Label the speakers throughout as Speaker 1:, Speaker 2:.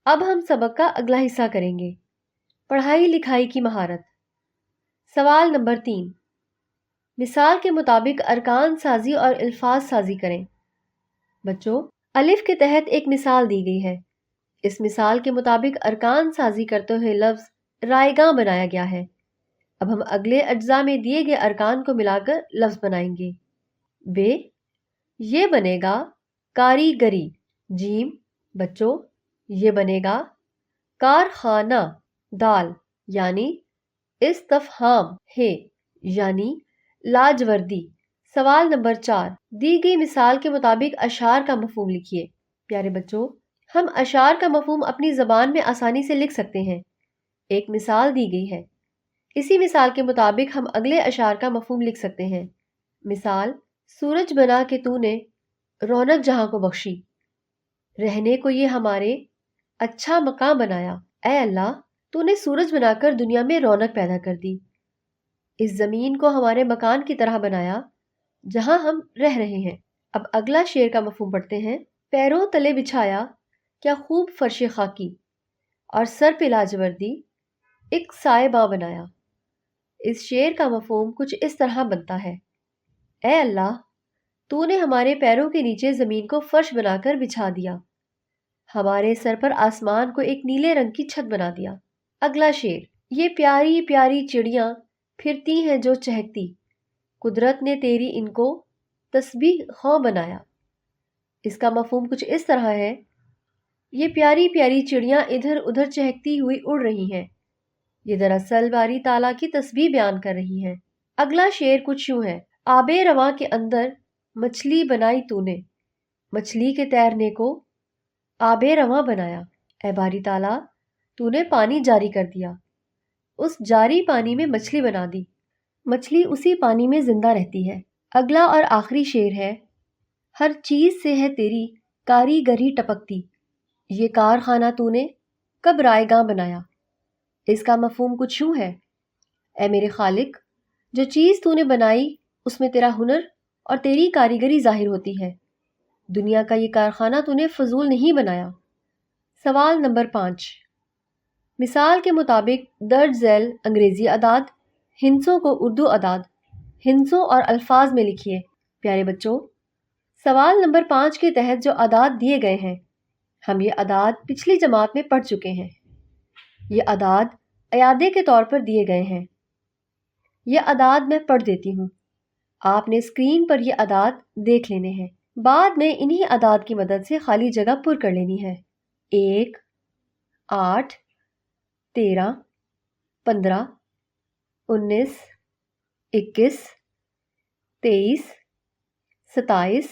Speaker 1: اب ہم سبق کا اگلا حصہ کریں گے، پڑھائی لکھائی کی مہارت۔ سوال نمبر 3، مثال کے مطابق ارکان سازی اور الفاظ سازی کریں۔ بچوں، الف کے تحت ایک مثال دی گئی ہے۔ اس مثال کے مطابق ارکان سازی کرتے ہوئے لفظ رائگاں بنایا گیا ہے۔ اب ہم اگلے اجزاء میں دیے گئے ارکان کو ملا کر لفظ بنائیں گے۔ بے، یہ بنے گا کاریگری۔ جیم، بچوں، یہ بنے گا کارخانہ۔ دال، یعنی استفہام ہے، یعنی لاجوردی۔ سوال نمبر 4، دی گئی مثال کے مطابق اشعار کا مفہوم لکھیے۔ پیارے بچوں، ہم اشعار کا مفہوم اپنی زبان میں آسانی سے لکھ سکتے ہیں۔ ایک مثال دی گئی ہے، اسی مثال کے مطابق ہم اگلے اشعار کا مفہوم لکھ سکتے ہیں۔ مثال، سورج بنا کے تو نے رونق جہاں کو بخشی، رہنے کو یہ ہمارے اچھا مقام بنایا۔ اے اللہ، تو نے سورج بنا کر دنیا میں رونق پیدا کر دی، اس زمین کو ہمارے مکان کی طرح بنایا جہاں ہم رہ رہے ہیں۔ اب اگلا شعر کا مفہوم پڑھتے ہیں۔ پیروں تلے بچھایا کیا خوب فرش خاکی، اور سر پہ لاجوردی ایک سائے باں بنایا۔ اس شعر کا مفہوم کچھ اس طرح بنتا ہے۔ اے اللہ، تو نے ہمارے پیروں کے نیچے زمین کو فرش بنا کر بچھا دیا، ہمارے سر پر آسمان کو ایک نیلے رنگ کی چھت بنا دیا۔ اگلا شعر، یہ پیاری پیاری چڑیاں پھرتی ہیں جو چہکتی، قدرت نے تیری ان کو تسبیح خواں بنایا۔ اس کا مفہوم کچھ اس طرح ہے، یہ پیاری پیاری چڑیاں ادھر ادھر چہکتی ہوئی اڑ رہی ہیں، یہ دراصل باری تعالیٰ کی تسبیح بیان کر رہی ہیں۔ اگلا شعر کچھ یوں ہے، آب رواں کے اندر مچھلی بنائی تو نے، مچھلی کے تیرنے کو آب رواں بنایا۔ اے باری تعالیٰ، تو نے پانی جاری کر دیا، اس جاری پانی میں مچھلی بنا دی، مچھلی اسی پانی میں زندہ رہتی ہے۔ اگلا اور آخری شعر ہے، ہر چیز سے ہے تیری کاریگری ٹپکتی، یہ کارخانہ تو نے کب رائگاں بنایا۔ اس کا مفہوم کچھ یوں ہے، اے میرے خالق، جو چیز تو نے بنائی اس میں تیرا ہنر اور تیری کاریگری ظاہر ہوتی ہے، دنیا کا یہ کارخانہ تو نے فضول نہیں بنایا۔ سوال نمبر 5، مثال کے مطابق درج ذیل انگریزی اعداد، ہندسوں کو اردو اعداد ہندسوں اور الفاظ میں لکھیے۔ پیارے بچوں، سوال نمبر 5 کے تحت جو اعداد دیے گئے ہیں، ہم یہ اعداد پچھلی جماعت میں پڑھ چکے ہیں۔ یہ اعداد اعادے کے طور پر دیے گئے ہیں۔ یہ اعداد میں پڑھ دیتی ہوں، آپ نے اسکرین پر یہ اعداد دیکھ لینے ہیں، بعد میں انہی اعداد کی مدد سے خالی جگہ پر کر لینی ہے۔ 1، 8، 13، 15، 19، 21، 23، 27،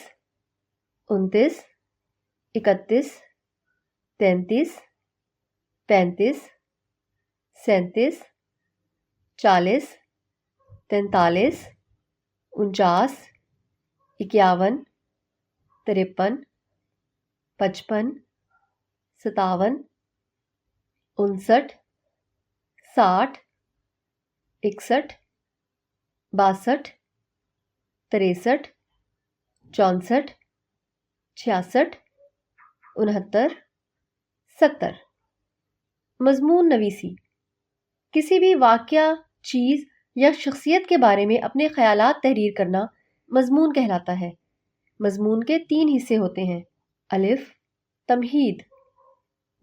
Speaker 1: 29، 31، 33، 35، 37، 40، 43، 49، 51، 53، 55، 57، 59، 60، 61، 62، 63، 64، 66، 69، 70۔ مضمون نویسی، کسی بھی واقعہ، چیز یا شخصیت کے بارے میں اپنے خیالات تحریر کرنا مضمون کہلاتا ہے۔ مضمون کے 3 حصے ہوتے ہیں، الف تمہید،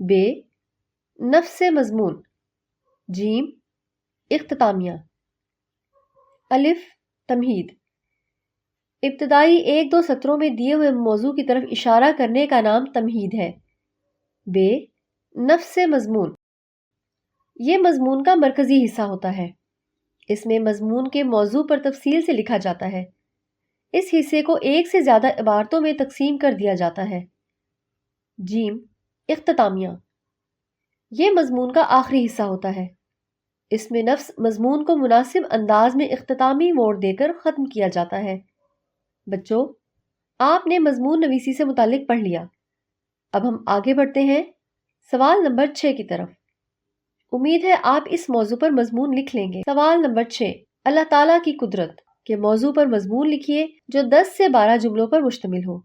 Speaker 1: بے نفس مضمون، جیم اختتامیہ۔ الف تمہید، ابتدائی 1-2 سطروں میں دیے ہوئے موضوع کی طرف اشارہ کرنے کا نام تمہید ہے۔ بے نفس مضمون، یہ مضمون کا مرکزی حصہ ہوتا ہے، اس میں مضمون کے موضوع پر تفصیل سے لکھا جاتا ہے، اس حصے کو ایک سے زیادہ عبارتوں میں تقسیم کر دیا جاتا ہے۔ جیم اختتامیہ، یہ مضمون کا آخری حصہ ہوتا ہے، اس میں نفس مضمون کو مناسب انداز میں اختتامی موڑ دے کر ختم کیا جاتا ہے۔ بچوں، آپ نے مضمون نویسی سے متعلق پڑھ لیا، اب ہم آگے بڑھتے ہیں سوال نمبر 6 کی طرف۔ امید ہے آپ اس موضوع پر مضمون لکھ لیں گے۔ سوال نمبر 6، اللہ تعالیٰ کی قدرت کے موضوع پر مضمون لکھیے جو 10 سے 12 جملوں پر مشتمل ہو۔